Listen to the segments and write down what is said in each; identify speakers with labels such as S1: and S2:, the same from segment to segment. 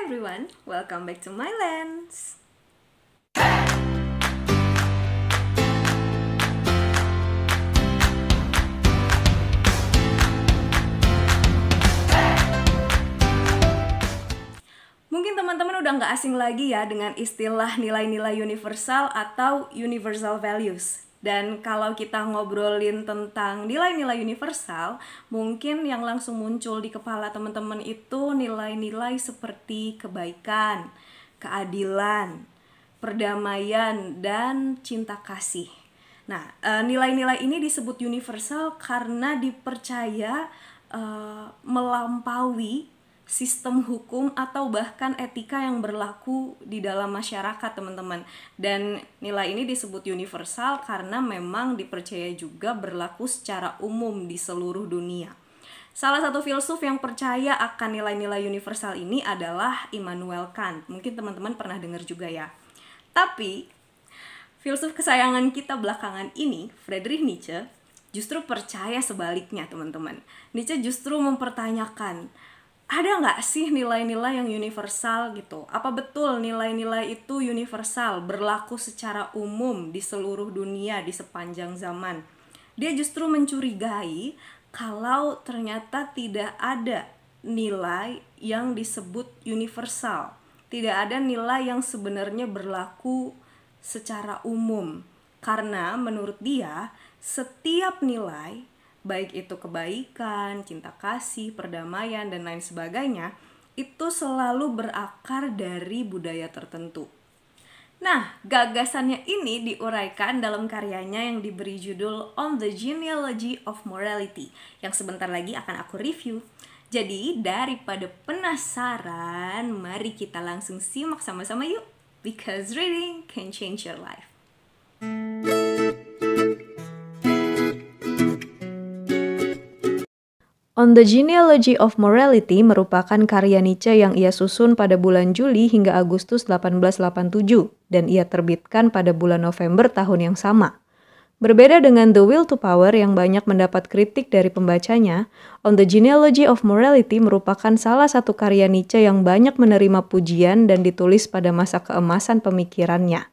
S1: everyone, welcome back to my lens. Mungkin teman-teman udah nggak asing lagi ya dengan istilah nilai-nilai universal atau universal values. Dan kalau kita ngobrolin tentang nilai-nilai universal, mungkin yang langsung muncul di kepala teman-teman itu nilai-nilai seperti kebaikan, keadilan, perdamaian, dan cinta kasih. Nah, nilai-nilai ini disebut universal karena dipercaya melampaui sistem hukum atau bahkan etika yang berlaku di dalam masyarakat, teman-teman. Dan nilai ini disebut universal karena memang dipercaya juga berlaku secara umum di seluruh dunia. Salah satu filsuf yang percaya akan nilai-nilai universal ini adalah Immanuel Kant. Mungkin teman-teman pernah dengar juga ya. Tapi filsuf kesayangan kita belakangan ini, Friedrich Nietzsche, justru percaya sebaliknya, teman-teman. Nietzsche justru mempertanyakan, ada nggak sih nilai-nilai yang universal gitu? Apa betul nilai-nilai itu universal, berlaku secara umum di seluruh dunia di sepanjang zaman? Dia justru mencurigai kalau ternyata tidak ada nilai yang disebut universal. Tidak ada nilai yang sebenarnya berlaku secara umum. Karena menurut dia, setiap nilai, baik itu kebaikan, cinta kasih, perdamaian, dan lain sebagainya, itu selalu berakar dari budaya tertentu. Nah, gagasannya ini diuraikan dalam karyanya yang diberi judul On the Genealogy of Morality, yang sebentar lagi akan aku review. Jadi, daripada penasaran, mari kita langsung simak sama-sama yuk, because reading can change your life. On the Genealogy of Morality merupakan karya Nietzsche yang ia susun pada bulan Juli hingga Agustus 1887 dan ia terbitkan pada bulan November tahun yang sama. Berbeda dengan The Will to Power yang banyak mendapat kritik dari pembacanya, On the Genealogy of Morality merupakan salah satu karya Nietzsche yang banyak menerima pujian dan ditulis pada masa keemasan pemikirannya.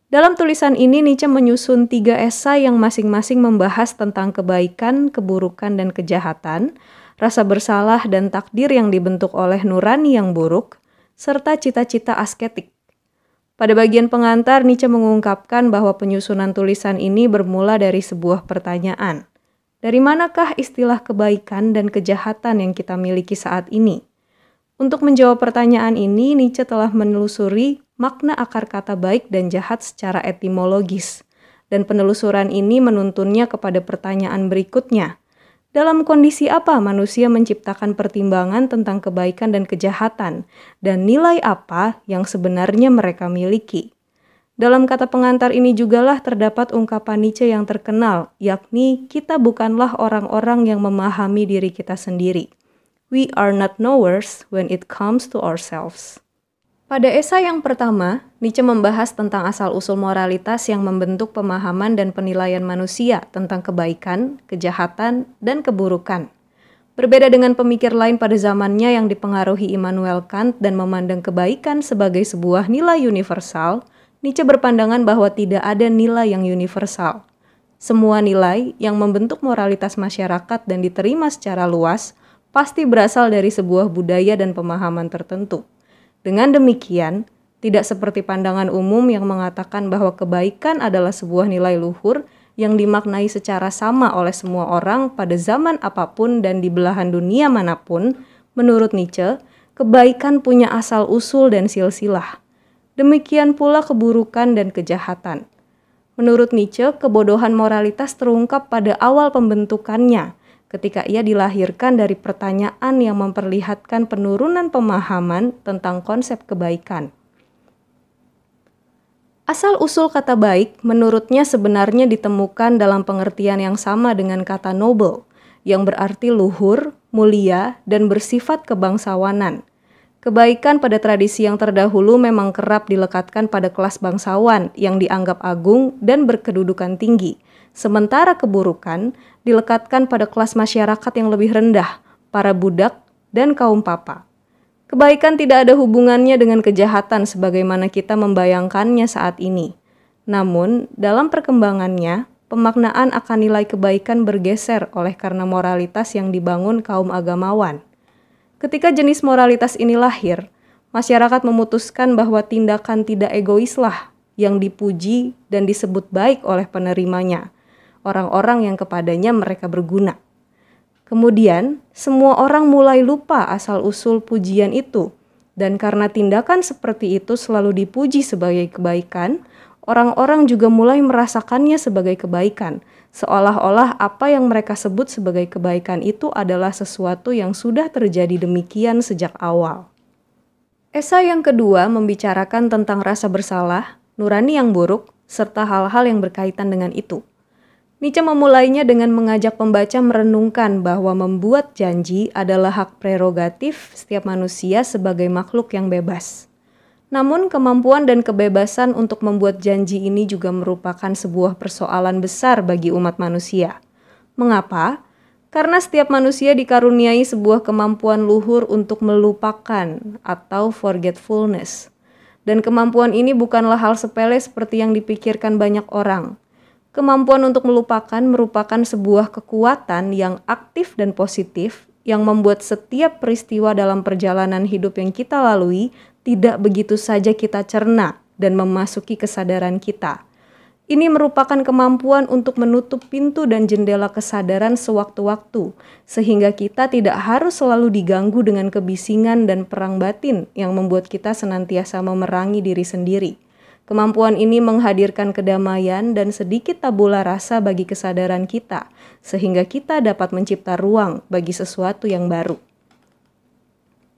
S1: Dalam tulisan ini, Nietzsche menyusun 3 esai yang masing-masing membahas tentang kebaikan, keburukan, dan kejahatan, rasa bersalah dan takdir yang dibentuk oleh nurani yang buruk, serta cita-cita asketik. Pada bagian pengantar, Nietzsche mengungkapkan bahwa penyusunan tulisan ini bermula dari sebuah pertanyaan. Dari manakah istilah kebaikan dan kejahatan yang kita miliki saat ini? Untuk menjawab pertanyaan ini, Nietzsche telah menelusuri makna akar kata baik dan jahat secara etimologis. Dan penelusuran ini menuntunnya kepada pertanyaan berikutnya. Dalam kondisi apa manusia menciptakan pertimbangan tentang kebaikan dan kejahatan? Dan nilai apa yang sebenarnya mereka miliki? Dalam kata pengantar ini jugalah terdapat ungkapan Nietzsche yang terkenal, yakni kita bukanlah orang-orang yang memahami diri kita sendiri. We are not knowers when it comes to ourselves. Pada esai yang pertama, Nietzsche membahas tentang asal-usul moralitas yang membentuk pemahaman dan penilaian manusia tentang kebaikan, kejahatan, dan keburukan. Berbeda dengan pemikir lain pada zamannya yang dipengaruhi Immanuel Kant dan memandang kebaikan sebagai sebuah nilai universal, Nietzsche berpandangan bahwa tidak ada nilai yang universal. Semua nilai yang membentuk moralitas masyarakat dan diterima secara luas pasti berasal dari sebuah budaya dan pemahaman tertentu. Dengan demikian, tidak seperti pandangan umum yang mengatakan bahwa kebaikan adalah sebuah nilai luhur yang dimaknai secara sama oleh semua orang pada zaman apapun dan di belahan dunia manapun, menurut Nietzsche, kebaikan punya asal-usul dan silsilah. Demikian pula keburukan dan kejahatan. Menurut Nietzsche, kebodohan moralitas terungkap pada awal pembentukannya, ketika ia dilahirkan dari pertanyaan yang memperlihatkan penurunan pemahaman tentang konsep kebaikan. Asal-usul kata baik menurutnya sebenarnya ditemukan dalam pengertian yang sama dengan kata noble, yang berarti luhur, mulia, dan bersifat kebangsawanan. Kebaikan pada tradisi yang terdahulu memang kerap dilekatkan pada kelas bangsawan yang dianggap agung dan berkedudukan tinggi, sementara keburukan dilekatkan pada kelas masyarakat yang lebih rendah, para budak dan kaum papa. Kebaikan tidak ada hubungannya dengan kejahatan sebagaimana kita membayangkannya saat ini. Namun, dalam perkembangannya, pemaknaan akan nilai kebaikan bergeser oleh karena moralitas yang dibangun kaum agamawan. Ketika jenis moralitas ini lahir, masyarakat memutuskan bahwa tindakan tidak egoislah yang dipuji dan disebut baik oleh penerimanya, orang-orang yang kepadanya mereka berguna. Kemudian, semua orang mulai lupa asal-usul pujian itu, dan karena tindakan seperti itu selalu dipuji sebagai kebaikan, orang-orang juga mulai merasakannya sebagai kebaikan, seolah-olah apa yang mereka sebut sebagai kebaikan itu adalah sesuatu yang sudah terjadi demikian sejak awal. Esai yang kedua membicarakan tentang rasa bersalah, nurani yang buruk, serta hal-hal yang berkaitan dengan itu. Nietzsche memulainya dengan mengajak pembaca merenungkan bahwa membuat janji adalah hak prerogatif setiap manusia sebagai makhluk yang bebas. Namun kemampuan dan kebebasan untuk membuat janji ini juga merupakan sebuah persoalan besar bagi umat manusia. Mengapa? Karena setiap manusia dikaruniai sebuah kemampuan luhur untuk melupakan atau forgetfulness. Dan kemampuan ini bukanlah hal sepele seperti yang dipikirkan banyak orang. Kemampuan untuk melupakan merupakan sebuah kekuatan yang aktif dan positif yang membuat setiap peristiwa dalam perjalanan hidup yang kita lalui tidak begitu saja kita cerna dan memasuki kesadaran kita. Ini merupakan kemampuan untuk menutup pintu dan jendela kesadaran sewaktu-waktu, sehingga kita tidak harus selalu diganggu dengan kebisingan dan perang batin yang membuat kita senantiasa memerangi diri sendiri. Kemampuan ini menghadirkan kedamaian dan sedikit tabula rasa bagi kesadaran kita, sehingga kita dapat mencipta ruang bagi sesuatu yang baru.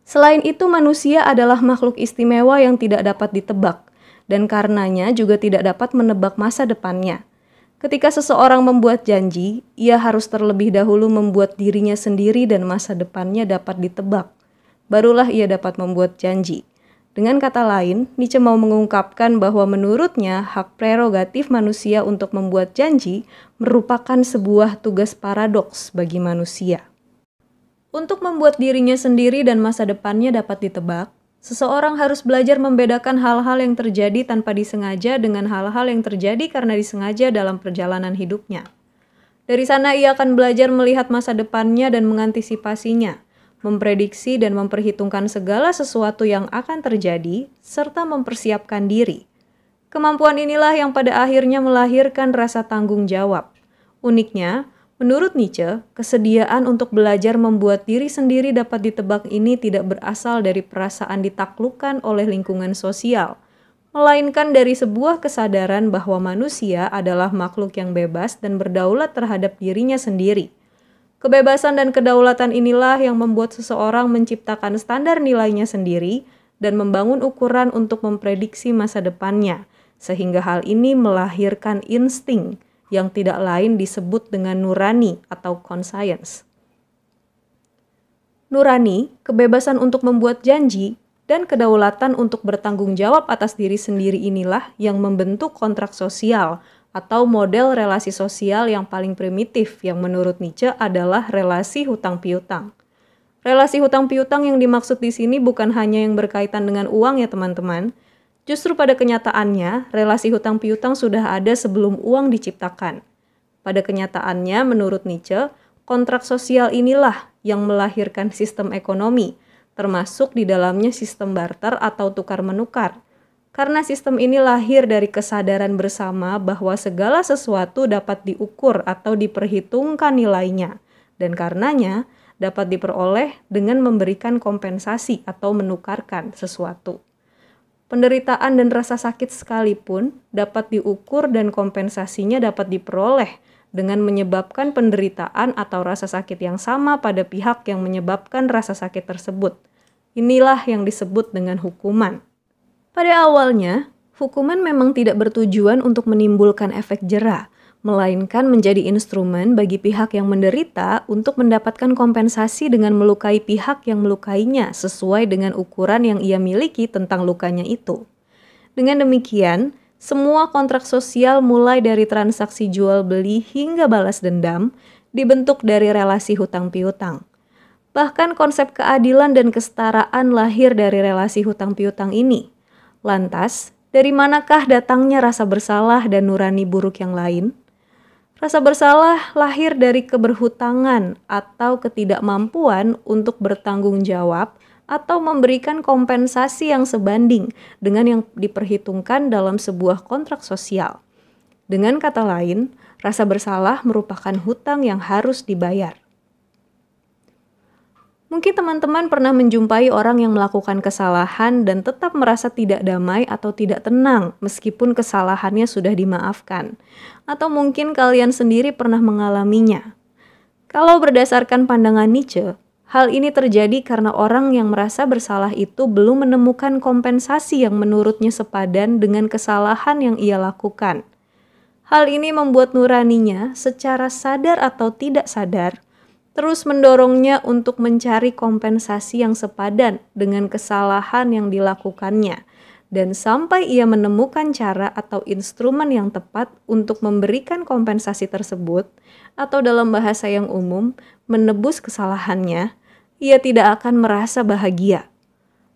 S1: Selain itu, manusia adalah makhluk istimewa yang tidak dapat ditebak, dan karenanya juga tidak dapat menebak masa depannya. Ketika seseorang membuat janji, ia harus terlebih dahulu membuat dirinya sendiri dan masa depannya dapat ditebak. Barulah ia dapat membuat janji. Dengan kata lain, Nietzsche mau mengungkapkan bahwa menurutnya hak prerogatif manusia untuk membuat janji merupakan sebuah tugas paradoks bagi manusia. Untuk membuat dirinya sendiri dan masa depannya dapat ditebak, seseorang harus belajar membedakan hal-hal yang terjadi tanpa disengaja dengan hal-hal yang terjadi karena disengaja dalam perjalanan hidupnya. Dari sana ia akan belajar melihat masa depannya dan mengantisipasinya, memprediksi dan memperhitungkan segala sesuatu yang akan terjadi, serta mempersiapkan diri. Kemampuan inilah yang pada akhirnya melahirkan rasa tanggung jawab. Uniknya, menurut Nietzsche, kesediaan untuk belajar membuat diri sendiri dapat ditebak ini tidak berasal dari perasaan ditaklukkan oleh lingkungan sosial, melainkan dari sebuah kesadaran bahwa manusia adalah makhluk yang bebas dan berdaulat terhadap dirinya sendiri. Kebebasan dan kedaulatan inilah yang membuat seseorang menciptakan standar nilainya sendiri dan membangun ukuran untuk memprediksi masa depannya, sehingga hal ini melahirkan insting yang tidak lain disebut dengan nurani atau conscience. Nurani, kebebasan untuk membuat janji, dan kedaulatan untuk bertanggung jawab atas diri sendiri inilah yang membentuk kontrak sosial atau model relasi sosial yang paling primitif yang menurut Nietzsche adalah relasi hutang piutang. Relasi hutang piutang yang dimaksud di sini bukan hanya yang berkaitan dengan uang ya teman-teman. Justru pada kenyataannya, relasi hutang piutang sudah ada sebelum uang diciptakan. Pada kenyataannya, menurut Nietzsche, kontrak sosial inilah yang melahirkan sistem ekonomi, termasuk di dalamnya sistem barter atau tukar-menukar. Karena sistem ini lahir dari kesadaran bersama bahwa segala sesuatu dapat diukur atau diperhitungkan nilainya, dan karenanya dapat diperoleh dengan memberikan kompensasi atau menukarkan sesuatu. Penderitaan dan rasa sakit sekalipun dapat diukur dan kompensasinya dapat diperoleh dengan menyebabkan penderitaan atau rasa sakit yang sama pada pihak yang menyebabkan rasa sakit tersebut. Inilah yang disebut dengan hukuman. Pada awalnya, hukuman memang tidak bertujuan untuk menimbulkan efek jera, melainkan menjadi instrumen bagi pihak yang menderita untuk mendapatkan kompensasi dengan melukai pihak yang melukainya sesuai dengan ukuran yang ia miliki tentang lukanya itu. Dengan demikian, semua kontrak sosial mulai dari transaksi jual beli hingga balas dendam dibentuk dari relasi hutang piutang. Bahkan konsep keadilan dan kesetaraan lahir dari relasi hutang piutang ini. Lantas, dari manakah datangnya rasa bersalah dan nurani buruk yang lain? Rasa bersalah lahir dari keberhutangan atau ketidakmampuan untuk bertanggung jawab atau memberikan kompensasi yang sebanding dengan yang diperhitungkan dalam sebuah kontrak sosial. Dengan kata lain, rasa bersalah merupakan hutang yang harus dibayar. Mungkin teman-teman pernah menjumpai orang yang melakukan kesalahan dan tetap merasa tidak damai atau tidak tenang meskipun kesalahannya sudah dimaafkan. Atau mungkin kalian sendiri pernah mengalaminya. Kalau berdasarkan pandangan Nietzsche, hal ini terjadi karena orang yang merasa bersalah itu belum menemukan kompensasi yang menurutnya sepadan dengan kesalahan yang ia lakukan. Hal ini membuat nuraninya secara sadar atau tidak sadar terus mendorongnya untuk mencari kompensasi yang sepadan dengan kesalahan yang dilakukannya, dan sampai ia menemukan cara atau instrumen yang tepat untuk memberikan kompensasi tersebut, atau dalam bahasa yang umum, menebus kesalahannya, ia tidak akan merasa bahagia.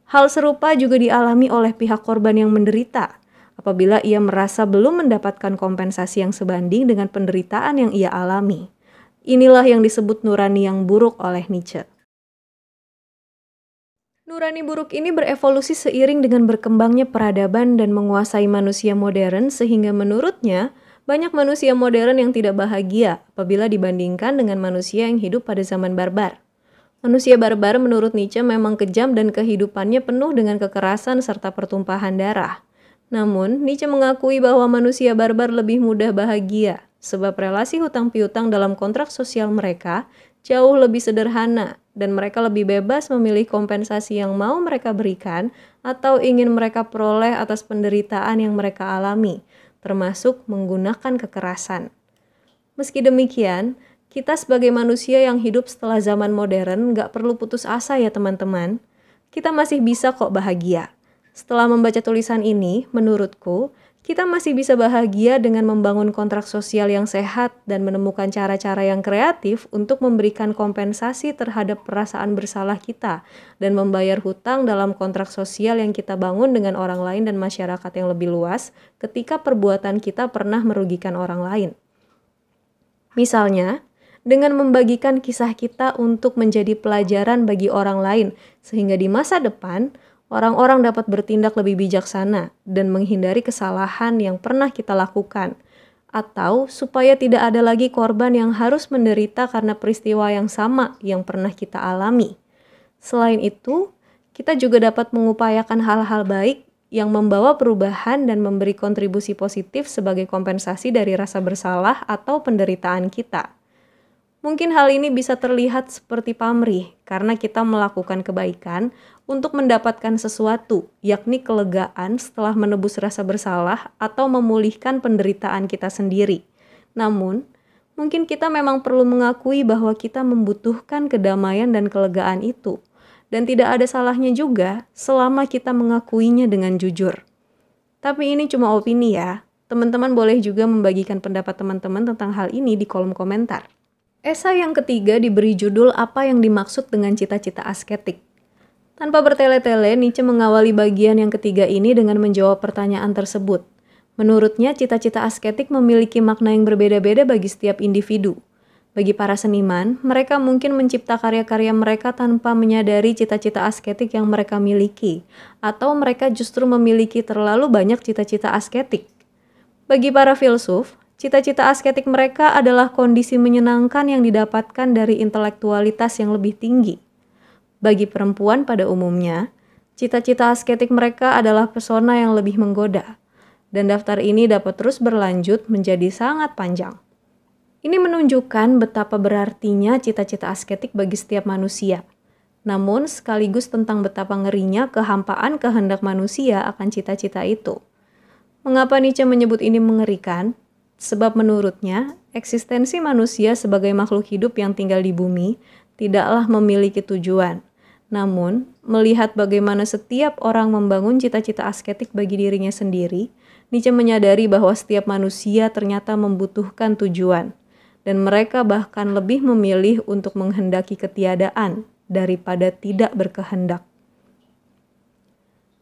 S1: Hal serupa juga dialami oleh pihak korban yang menderita, apabila ia merasa belum mendapatkan kompensasi yang sebanding dengan penderitaan yang ia alami. Inilah yang disebut nurani yang buruk oleh Nietzsche. Nurani buruk ini berevolusi seiring dengan berkembangnya peradaban dan menguasai manusia modern sehingga menurutnya banyak manusia modern yang tidak bahagia apabila dibandingkan dengan manusia yang hidup pada zaman barbar. Manusia barbar menurut Nietzsche memang kejam dan kehidupannya penuh dengan kekerasan serta pertumpahan darah. Namun, Nietzsche mengakui bahwa manusia barbar lebih mudah bahagia sebab relasi hutang piutang dalam kontrak sosial mereka jauh lebih sederhana dan mereka lebih bebas memilih kompensasi yang mau mereka berikan atau ingin mereka peroleh atas penderitaan yang mereka alami, termasuk menggunakan kekerasan. Meski demikian, kita sebagai manusia yang hidup setelah zaman modern gak perlu putus asa ya teman-teman. Kita masih bisa kok bahagia. Setelah membaca tulisan ini, menurutku, kita masih bisa bahagia dengan membangun kontrak sosial yang sehat dan menemukan cara-cara yang kreatif untuk memberikan kompensasi terhadap perasaan bersalah kita dan membayar hutang dalam kontrak sosial yang kita bangun dengan orang lain dan masyarakat yang lebih luas ketika perbuatan kita pernah merugikan orang lain. Misalnya, dengan membagikan kisah kita untuk menjadi pelajaran bagi orang lain sehingga di masa depan, orang-orang dapat bertindak lebih bijaksana dan menghindari kesalahan yang pernah kita lakukan, atau supaya tidak ada lagi korban yang harus menderita karena peristiwa yang sama yang pernah kita alami. Selain itu, kita juga dapat mengupayakan hal-hal baik yang membawa perubahan dan memberi kontribusi positif sebagai kompensasi dari rasa bersalah atau penderitaan kita. Mungkin hal ini bisa terlihat seperti pamrih karena kita melakukan kebaikan untuk mendapatkan sesuatu, yakni kelegaan setelah menebus rasa bersalah atau memulihkan penderitaan kita sendiri. Namun, mungkin kita memang perlu mengakui bahwa kita membutuhkan kedamaian dan kelegaan itu. Dan tidak ada salahnya juga selama kita mengakuinya dengan jujur. Tapi ini cuma opini ya. Teman-teman boleh juga membagikan pendapat teman-teman tentang hal ini di kolom komentar. Esai yang ketiga diberi judul Apa yang dimaksud dengan cita-cita asketik. Tanpa bertele-tele, Nietzsche mengawali bagian yang ketiga ini dengan menjawab pertanyaan tersebut. Menurutnya, cita-cita asketik memiliki makna yang berbeda-beda bagi setiap individu. Bagi para seniman, mereka mungkin mencipta karya-karya mereka tanpa menyadari cita-cita asketik yang mereka miliki, atau mereka justru memiliki terlalu banyak cita-cita asketik. Bagi para filsuf, cita-cita asketik mereka adalah kondisi menyenangkan yang didapatkan dari intelektualitas yang lebih tinggi. Bagi perempuan pada umumnya, cita-cita asketik mereka adalah pesona yang lebih menggoda, dan daftar ini dapat terus berlanjut menjadi sangat panjang. Ini menunjukkan betapa berartinya cita-cita asketik bagi setiap manusia. Namun, sekaligus tentang betapa ngerinya kehampaan kehendak manusia akan cita-cita itu. Mengapa Nietzsche menyebut ini mengerikan? Sebab menurutnya, eksistensi manusia sebagai makhluk hidup yang tinggal di bumi tidaklah memiliki tujuan. Namun, melihat bagaimana setiap orang membangun cita-cita asketik bagi dirinya sendiri, Nietzsche menyadari bahwa setiap manusia ternyata membutuhkan tujuan. Dan mereka bahkan lebih memilih untuk menghendaki ketiadaan daripada tidak berkehendak.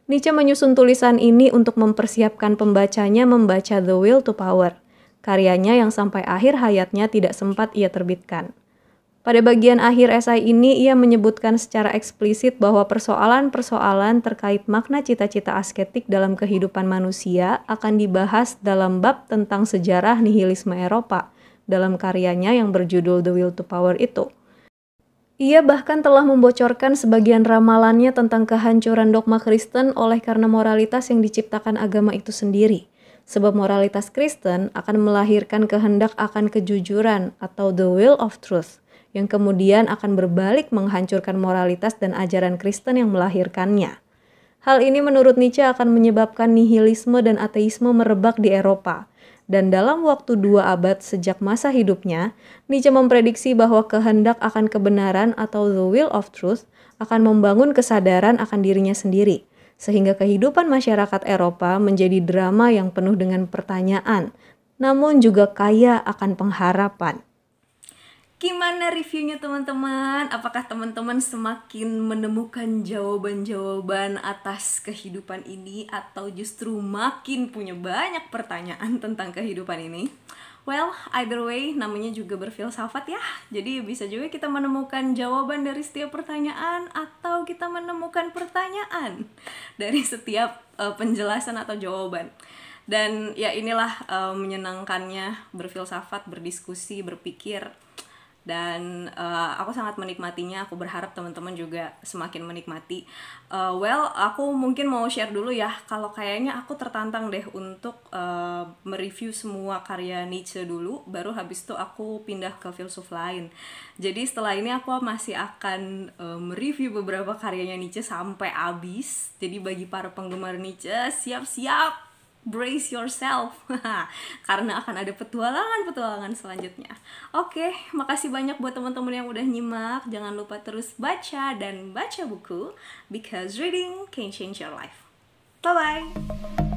S1: Nietzsche menyusun tulisan ini untuk mempersiapkan pembacanya membaca The Will to Power, karyanya yang sampai akhir hayatnya tidak sempat ia terbitkan. Pada bagian akhir esai ini, ia menyebutkan secara eksplisit bahwa persoalan-persoalan terkait makna cita-cita asketik dalam kehidupan manusia akan dibahas dalam bab tentang sejarah nihilisme Eropa dalam karyanya yang berjudul The Will to Power itu. Ia bahkan telah membocorkan sebagian ramalannya tentang kehancuran dogma Kristen oleh karena moralitas yang diciptakan agama itu sendiri. Sebab moralitas Kristen akan melahirkan kehendak akan kejujuran atau the will of truth, yang kemudian akan berbalik menghancurkan moralitas dan ajaran Kristen yang melahirkannya. Hal ini menurut Nietzsche akan menyebabkan nihilisme dan ateisme merebak di Eropa. Dan dalam waktu 2 abad sejak masa hidupnya, Nietzsche memprediksi bahwa kehendak akan kebenaran atau the will of truth akan membangun kesadaran akan dirinya sendiri, sehingga kehidupan masyarakat Eropa menjadi drama yang penuh dengan pertanyaan, namun juga kaya akan pengharapan. Gimana reviewnya teman-teman? Apakah teman-teman semakin menemukan jawaban-jawaban atas kehidupan ini atau justru makin punya banyak pertanyaan tentang kehidupan ini? Well, either way namanya juga berfilsafat ya. Jadi bisa juga kita menemukan jawaban dari setiap pertanyaan atau kita menemukan pertanyaan dari setiap penjelasan atau jawaban. Dan ya inilah menyenangkannya berfilsafat, berdiskusi, berpikir. Dan aku sangat menikmatinya. Aku berharap teman-teman juga semakin menikmati. Aku mungkin mau share dulu ya. Kalau kayaknya aku tertantang deh untuk mereview semua karya Nietzsche dulu, baru habis itu aku pindah ke filsuf lain. Jadi setelah ini aku masih akan mereview beberapa karyanya Nietzsche sampai habis. Jadi bagi para penggemar Nietzsche, siap-siap, brace yourself karena akan ada petualangan selanjutnya. Oke, makasih banyak buat teman-teman yang udah nyimak. Jangan lupa terus baca dan baca buku, because reading can change your life. Bye bye.